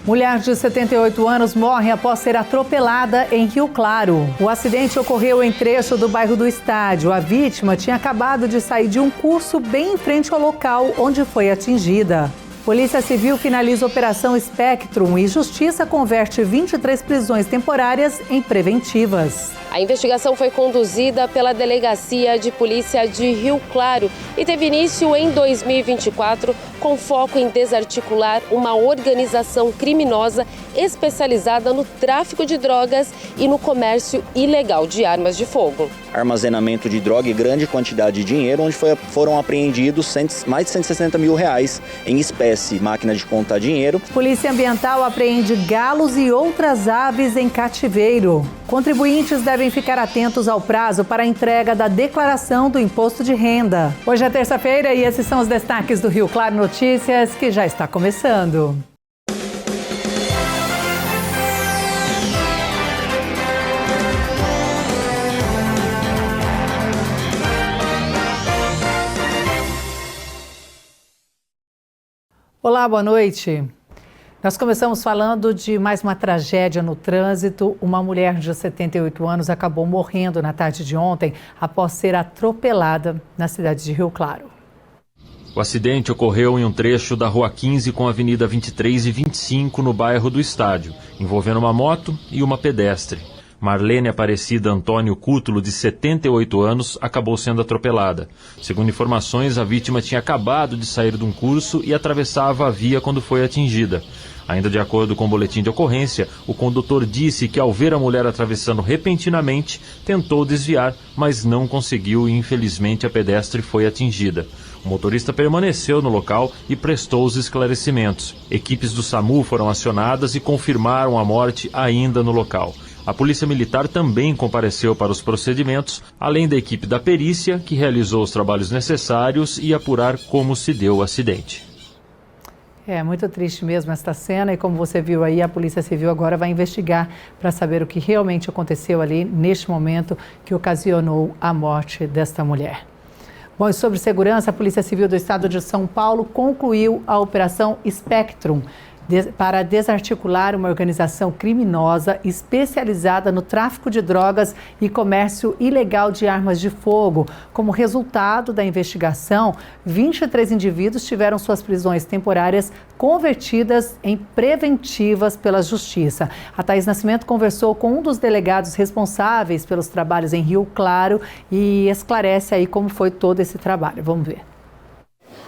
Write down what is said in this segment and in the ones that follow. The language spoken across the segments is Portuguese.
Mulher de 78 anos morre após ser atropelada em Rio Claro. O acidente ocorreu em trecho do bairro do Estádio. A vítima tinha acabado de sair de um curso bem em frente ao local onde foi atingida. Polícia Civil finaliza a Operação Spectrum e Justiça converte 23 prisões temporárias em preventivas. A investigação foi conduzida pela Delegacia de Polícia de Rio Claro e teve início em 2024 com foco em desarticular uma organização criminosa especializada no tráfico de drogas e no comércio ilegal de armas de fogo. Armazenamento de droga e grande quantidade de dinheiro, onde foram apreendidos mais de 160 mil reais em espécie, máquina de contar dinheiro. Polícia Ambiental apreende galos e outras aves em cativeiro. Contribuintes devem ficar atentos ao prazo para a entrega da declaração do imposto de renda. Hoje é terça-feira e esses são os destaques do Rio Claro Notícias, que já está começando. Olá, boa noite. Nós começamos falando de mais uma tragédia no trânsito. Uma mulher de 78 anos acabou morrendo na tarde de ontem após ser atropelada na cidade de Rio Claro. O acidente ocorreu em um trecho da Rua 15 com a Avenida 23 e 25 no bairro do Estádio, envolvendo uma moto e uma pedestre. Marlene Aparecida Antônio Cútulo, de 78 anos, acabou sendo atropelada. Segundo informações, a vítima tinha acabado de sair de um curso e atravessava a via quando foi atingida. Ainda de acordo com o boletim de ocorrência, o condutor disse que ao ver a mulher atravessando repentinamente, tentou desviar, mas não conseguiu e infelizmente a pedestre foi atingida. O motorista permaneceu no local e prestou os esclarecimentos. Equipes do SAMU foram acionadas e confirmaram a morte ainda no local. A Polícia Militar também compareceu para os procedimentos, além da equipe da perícia, que realizou os trabalhos necessários e apurar como se deu o acidente. É muito triste mesmo esta cena e como você viu aí, a Polícia Civil agora vai investigar para saber o que realmente aconteceu ali neste momento que ocasionou a morte desta mulher. Bom, e sobre segurança, a Polícia Civil do Estado de São Paulo concluiu a Operação Spectrum para desarticular uma organização criminosa especializada no tráfico de drogas e comércio ilegal de armas de fogo. Como resultado da investigação, 23 indivíduos tiveram suas prisões temporárias convertidas em preventivas pela Justiça. A Thaís Nascimento conversou com um dos delegados responsáveis pelos trabalhos em Rio Claro e esclarece aí como foi todo esse trabalho. Vamos ver.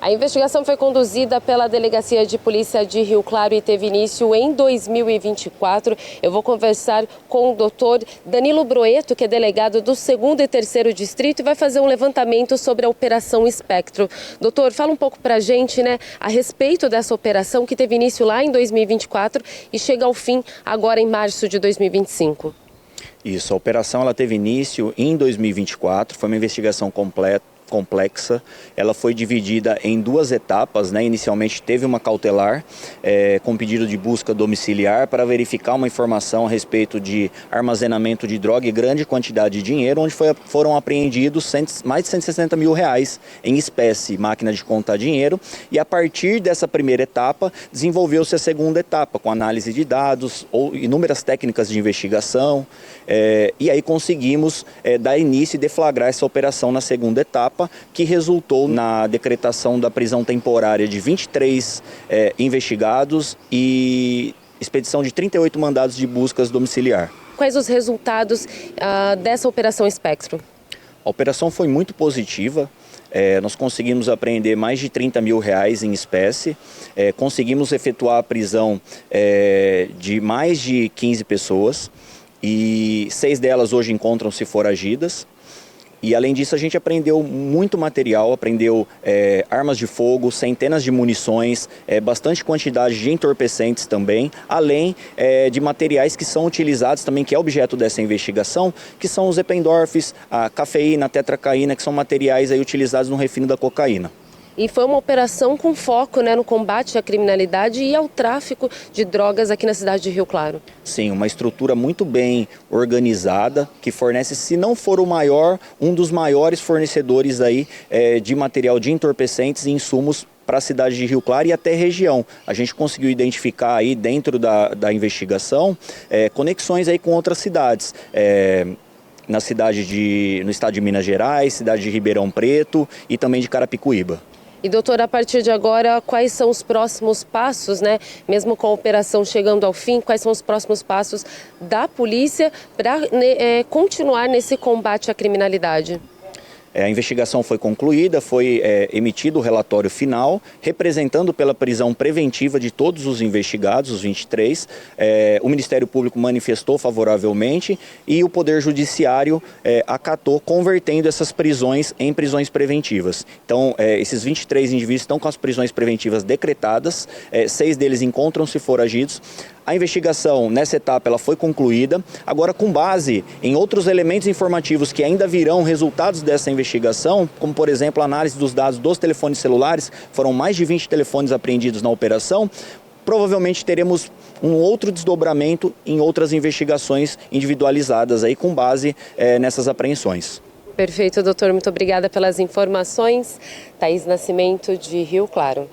A investigação foi conduzida pela Delegacia de Polícia de Rio Claro e teve início em 2024. Eu vou conversar com o doutor Danilo Broeto, que é delegado do 2º e 3º Distrito, e vai fazer um levantamento sobre a Operação Spectrum. Doutor, fala um pouco para a gente, a respeito dessa operação que teve início lá em 2024 e chega ao fim agora em março de 2025. Isso, a operação ela teve início em 2024, foi uma investigação complexa, ela foi dividida em 2 etapas, Inicialmente teve uma cautelar com pedido de busca domiciliar para verificar uma informação a respeito de armazenamento de droga e grande quantidade de dinheiro, onde foram apreendidos mais de 160 mil reais em espécie, máquina de contar dinheiro, e a partir dessa primeira etapa desenvolveu-se a segunda etapa, com análise de dados ou inúmeras técnicas de investigação, e aí conseguimos dar início e deflagrar essa operação na segunda etapa, que resultou na decretação da prisão temporária de 23 investigados e expedição de 38 mandados de buscas domiciliar. Quais os resultados dessa Operação Spectrum? A operação foi muito positiva. Nós conseguimos apreender mais de 30 mil reais em espécie, conseguimos efetuar a prisão de mais de 15 pessoas e 6 delas hoje encontram-se foragidas. E além disso a gente aprendeu muito material, aprendeu armas de fogo, centenas de munições, bastante quantidade de entorpecentes também, além de materiais que são utilizados também, que é objeto dessa investigação, que são os Eppendorfs, a cafeína, a tetracaína, que são materiais aí utilizados no refino da cocaína. E foi uma operação com foco no combate à criminalidade e ao tráfico de drogas aqui na cidade de Rio Claro. Sim, uma estrutura muito bem organizada, que fornece, se não for o maior, um dos maiores fornecedores aí, de material de entorpecentes e insumos para a cidade de Rio Claro e até região. A gente conseguiu identificar aí dentro da investigação conexões aí com outras cidades. No estado de Minas Gerais, cidade de Ribeirão Preto e também de Carapicuíba. E, doutor, a partir de agora, quais são os próximos passos, né? Mesmo com a operação chegando ao fim, quais são os próximos passos da polícia para continuar nesse combate à criminalidade? A investigação foi concluída, foi emitido o relatório final, representando pela prisão preventiva de todos os investigados, os 23. O Ministério Público manifestou favoravelmente e o Poder Judiciário acatou, convertendo essas prisões em prisões preventivas. Então, esses 23 indivíduos estão com as prisões preventivas decretadas, 6 deles encontram-se foragidos. A investigação, nessa etapa, ela foi concluída. Agora, com base em outros elementos informativos que ainda virão resultados dessa investigação, como, por exemplo, a análise dos dados dos telefones celulares, foram mais de 20 telefones apreendidos na operação, provavelmente teremos um outro desdobramento em outras investigações individualizadas aí, com base nessas apreensões. Perfeito, doutor. Muito obrigada pelas informações. Thaís Nascimento, de Rio Claro.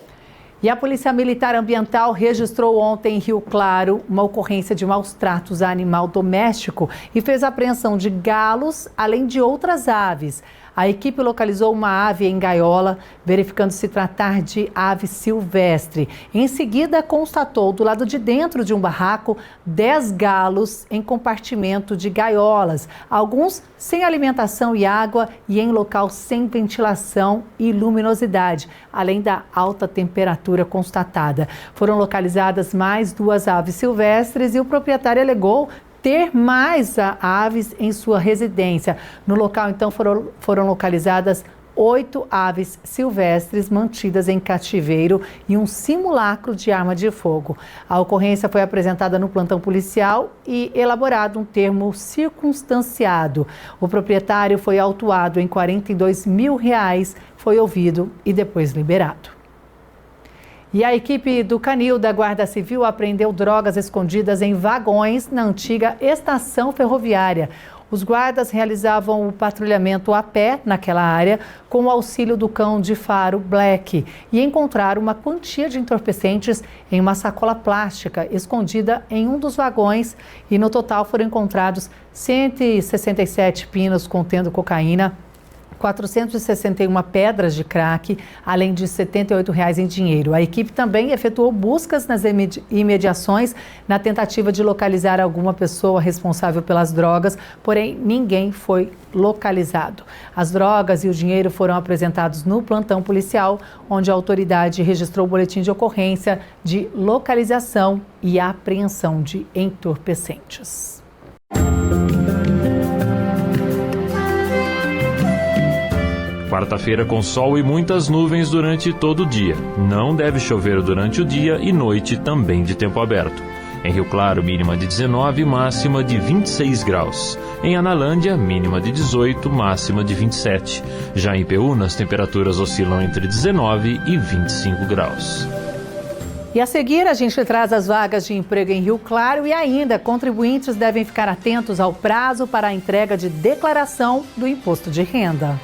E a Polícia Militar Ambiental registrou ontem em Rio Claro uma ocorrência de maus tratos a animal doméstico e fez a apreensão de galos, além de outras aves. A equipe localizou uma ave em gaiola, verificando se tratar de ave silvestre. Em seguida, constatou do lado de dentro de um barraco 10 galos em compartimento de gaiolas, alguns sem alimentação e água e em local sem ventilação e luminosidade, além da alta temperatura constatada. Foram localizadas mais 2 aves silvestres e o proprietário alegou ter mais aves em sua residência. No local, então, foram localizadas 8 aves silvestres mantidas em cativeiro e um simulacro de arma de fogo. A ocorrência foi apresentada no plantão policial e elaborado um termo circunstanciado. O proprietário foi autuado em R$42 mil, foi ouvido e depois liberado. E a equipe do Canil da Guarda Civil apreendeu drogas escondidas em vagões na antiga estação ferroviária. Os guardas realizavam o patrulhamento a pé naquela área com o auxílio do cão de faro Black e encontraram uma quantia de entorpecentes em uma sacola plástica escondida em um dos vagões e no total foram encontrados 167 pinos contendo cocaína, 461 pedras de crack, além de R$ 78 em dinheiro. A equipe também efetuou buscas nas imediações na tentativa de localizar alguma pessoa responsável pelas drogas, porém ninguém foi localizado. As drogas e o dinheiro foram apresentados no plantão policial, onde a autoridade registrou o boletim de ocorrência de localização e apreensão de entorpecentes. Quarta-feira com sol e muitas nuvens durante todo o dia. Não deve chover durante o dia e noite também de tempo aberto. Em Rio Claro, mínima de 19, máxima de 26 graus. Em Analândia, mínima de 18, máxima de 27. Já em Peúna, as temperaturas oscilam entre 19 e 25 graus. E a seguir, a gente traz as vagas de emprego em Rio Claro e ainda contribuintes devem ficar atentos ao prazo para a entrega de declaração do imposto de renda.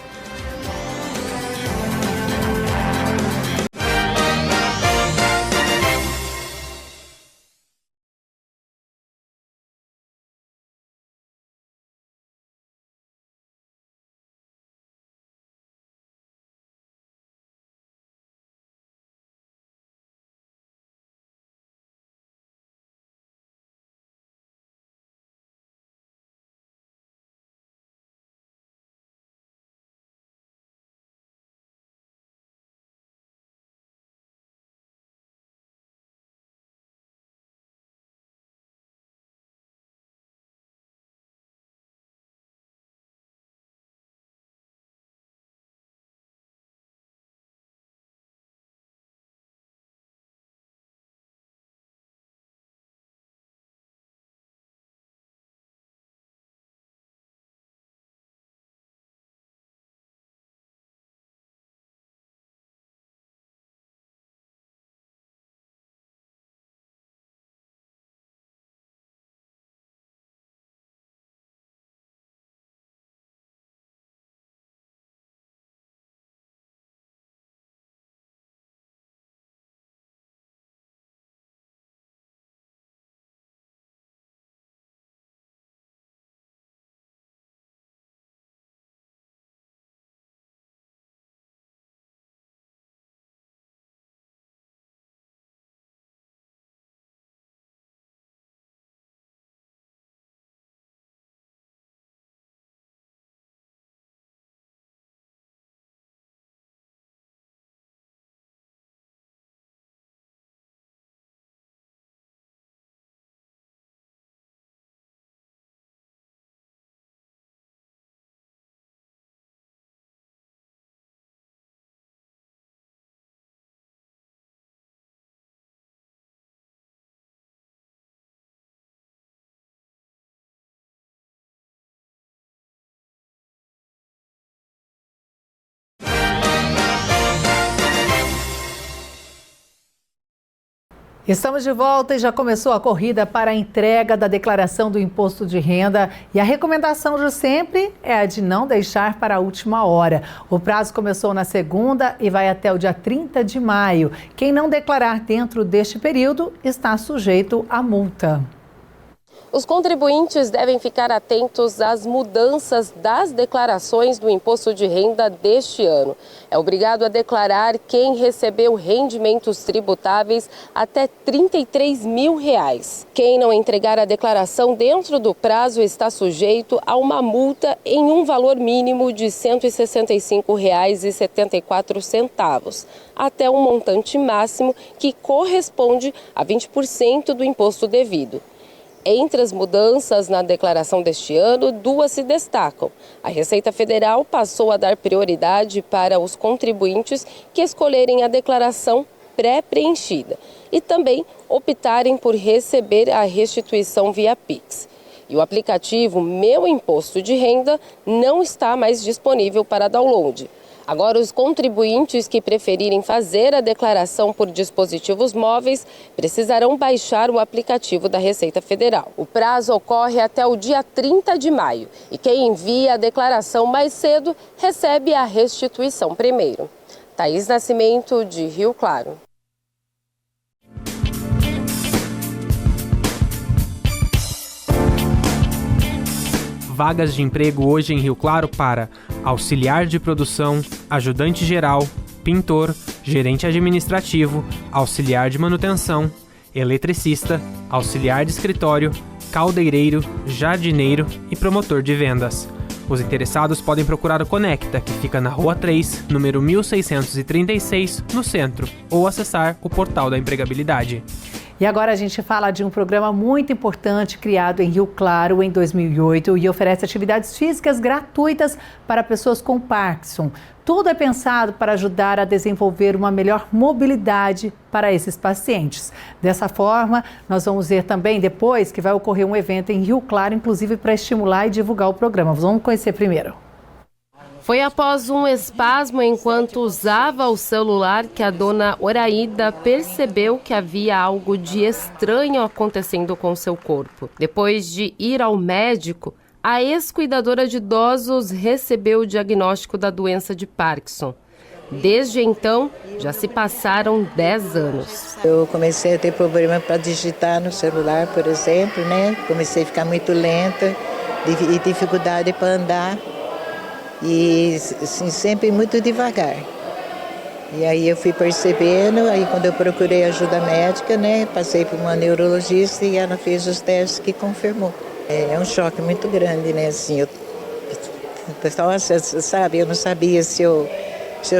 Estamos de volta e já começou a corrida para a entrega da declaração do imposto de renda. E a recomendação de sempre é a de não deixar para a última hora. O prazo começou na segunda e vai até o dia 30 de maio. Quem não declarar dentro deste período está sujeito a multa. Os contribuintes devem ficar atentos às mudanças das declarações do imposto de renda deste ano. É obrigado a declarar quem recebeu rendimentos tributáveis até R$ 33 mil. Quem não entregar a declaração dentro do prazo está sujeito a uma multa em um valor mínimo de R$ 165,74, até um montante máximo que corresponde a 20% do imposto devido. Entre as mudanças na declaração deste ano, duas se destacam. A Receita Federal passou a dar prioridade para os contribuintes que escolherem a declaração pré-preenchida e também optarem por receber a restituição via Pix. E o aplicativo Meu Imposto de Renda não está mais disponível para download. Agora, os contribuintes que preferirem fazer a declaração por dispositivos móveis precisarão baixar o aplicativo da Receita Federal. O prazo ocorre até o dia 30 de maio e quem envia a declaração mais cedo recebe a restituição primeiro. Thaís Nascimento, de Rio Claro. Vagas de emprego hoje em Rio Claro para auxiliar de produção, ajudante geral, pintor, gerente administrativo, auxiliar de manutenção, eletricista, auxiliar de escritório, caldeireiro, jardineiro e promotor de vendas. Os interessados podem procurar o Conecta, que fica na Rua 3, número 1636, no centro, ou acessar o portal da empregabilidade. E agora a gente fala de um programa muito importante criado em Rio Claro em 2008 e oferece atividades físicas gratuitas para pessoas com Parkinson. Tudo é pensado para ajudar a desenvolver uma melhor mobilidade para esses pacientes. Dessa forma, nós vamos ver também depois que vai ocorrer um evento em Rio Claro, inclusive para estimular e divulgar o programa. Vamos conhecer primeiro. Foi após um espasmo enquanto usava o celular que a dona Oraída percebeu que havia algo de estranho acontecendo com seu corpo. Depois de ir ao médico, a ex-cuidadora de idosos recebeu o diagnóstico da doença de Parkinson. Desde então, já se passaram 10 anos. Eu comecei a ter problema para digitar no celular, por exemplo, né? Comecei a ficar muito lenta e dificuldade para andar. E assim, sempre muito devagar. E aí eu fui percebendo, aí quando eu procurei ajuda médica, né, passei por uma neurologista e ela fez os testes que confirmou. É um choque muito grande, né, assim, eu não sabia se eu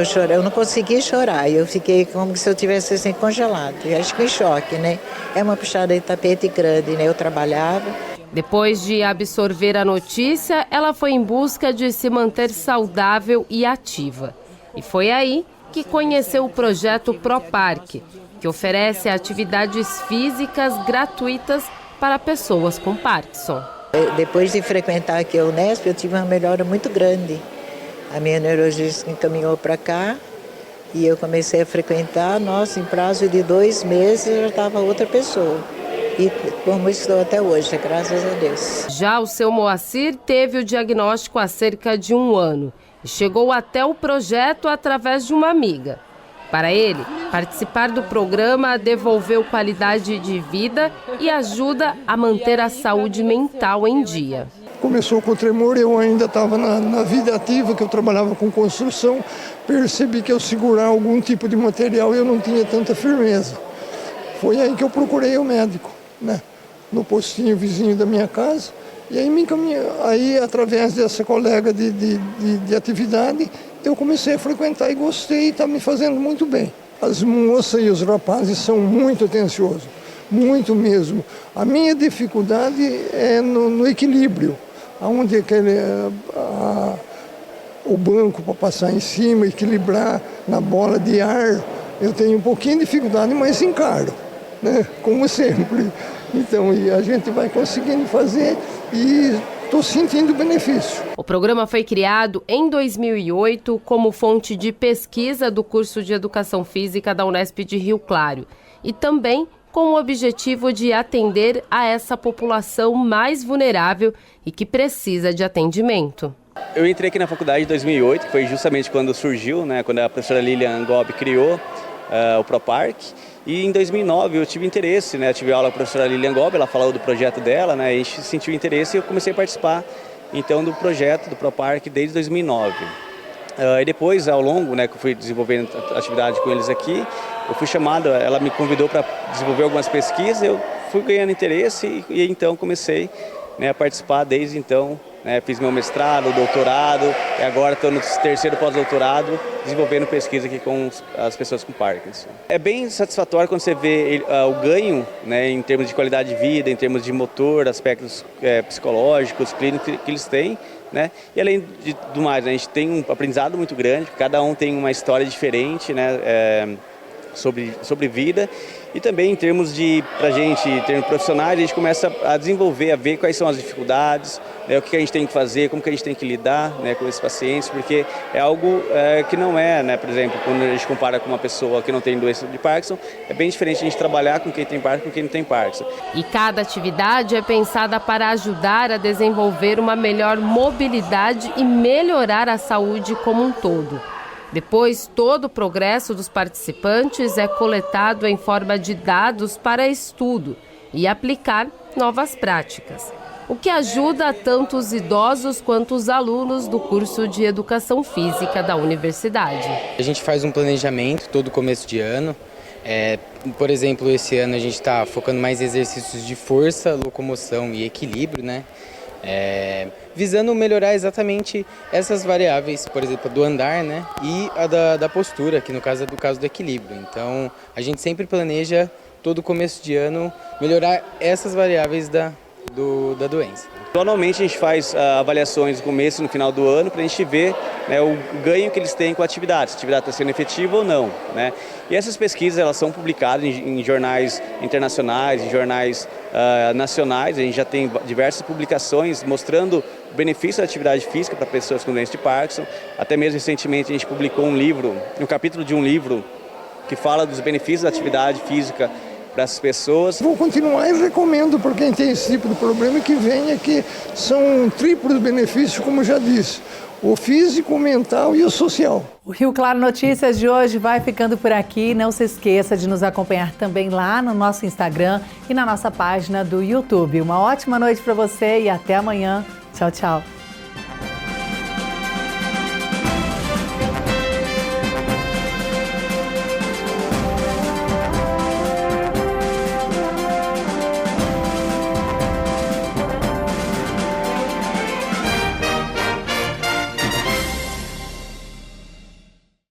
chorar, eu não consegui chorar, eu fiquei como se eu tivesse assim congelado, eu acho que em choque, né, é uma puxada de tapete grande, né, eu trabalhava. Depois de absorver a notícia, ela foi em busca de se manter saudável e ativa. E foi aí que conheceu o projeto ProParque, que oferece atividades físicas gratuitas para pessoas com Parkinson. Depois de frequentar aqui a Unesp, eu tive uma melhora muito grande. A minha neurologista encaminhou para cá e eu comecei a frequentar. Nossa, em prazo de 2 meses eu já estava outra pessoa. E como estou até hoje, graças a Deus. Já o seu Moacir teve o diagnóstico há cerca de 1 ano e chegou até o projeto através de uma amiga. Para ele, participar do programa devolveu qualidade de vida e ajuda a manter a saúde mental em dia. Começou com o tremor, eu ainda estava na vida ativa, que eu trabalhava com construção, percebi que ao segurar algum tipo de material eu não tinha tanta firmeza. Foi aí que eu procurei o médico, né, no postinho vizinho da minha casa, e aí me encaminhei. Aí, através dessa colega de atividade, eu comecei a frequentar e gostei, e está me fazendo muito bem. As moças e os rapazes são muito atenciosos, muito mesmo. A minha dificuldade é no equilíbrio, onde o banco para passar em cima, equilibrar na bola de ar, eu tenho um pouquinho de dificuldade, mas encaro, né? Como sempre. Então, e a gente vai conseguindo fazer e estou sentindo benefício. O programa foi criado em 2008 como fonte de pesquisa do curso de Educação Física da Unesp de Rio Claro e também com o objetivo de atender a essa população mais vulnerável e que precisa de atendimento. Eu entrei aqui na faculdade em 2008, que foi justamente quando surgiu, quando a professora Lilian Gobi criou o Proparc. E em 2009 eu tive interesse, eu tive aula com a professora Lilian Gobi, ela falou do projeto dela, a gente sentiu interesse e eu comecei a participar então do projeto do Proparc desde 2009. E depois, ao longo, que eu fui desenvolvendo atividade com eles aqui, eu fui chamado, ela me convidou para desenvolver algumas pesquisas, eu fui ganhando interesse e então comecei a participar desde então. Fiz meu mestrado, doutorado e agora estou no terceiro pós-doutorado desenvolvendo pesquisa aqui com as pessoas com Parkinson. É bem satisfatório quando você vê o ganho em termos de qualidade de vida, em termos de motor, aspectos psicológicos, clínicos que eles têm. E além do mais, a gente tem um aprendizado muito grande, cada um tem uma história diferente sobre vida. E também em termos pra gente, em termos profissionais, a gente começa a desenvolver, a ver quais são as dificuldades, o que a gente tem que fazer, como que a gente tem que lidar com esses pacientes, porque é algo que não por exemplo, quando a gente compara com uma pessoa que não tem doença de Parkinson, é bem diferente a gente trabalhar com quem tem Parkinson com quem não tem Parkinson. E cada atividade é pensada para ajudar a desenvolver uma melhor mobilidade e melhorar a saúde como um todo. Depois, todo o progresso dos participantes é coletado em forma de dados para estudo e aplicar novas práticas, o que ajuda tanto os idosos quanto os alunos do curso de Educação Física da universidade. A gente faz um planejamento todo começo de ano. Por exemplo, esse ano a gente está focando mais em exercícios de força, locomoção e equilíbrio, visando melhorar exatamente essas variáveis, por exemplo, do andar, e a da postura, que no caso é do equilíbrio. Então, a gente sempre planeja, todo começo de ano, melhorar essas variáveis da doença. Anualmente a gente faz avaliações no começo e no final do ano para a gente ver o ganho que eles têm com a atividade, se a atividade está sendo efetiva ou não. E essas pesquisas elas são publicadas em jornais internacionais, em jornais nacionais. A gente já tem diversas publicações mostrando o benefício da atividade física para pessoas com doença de Parkinson. Até mesmo recentemente a gente publicou um capítulo de um livro que fala dos benefícios da atividade física para as pessoas. Vou continuar e recomendo para quem tem esse tipo de problema que venha, que são triplos benefícios, como já disse, o físico, o mental e o social. O Rio Claro Notícias de hoje vai ficando por aqui. Não se esqueça de nos acompanhar também lá no nosso Instagram e na nossa página do YouTube. Uma ótima noite para você e até amanhã. Tchau, tchau.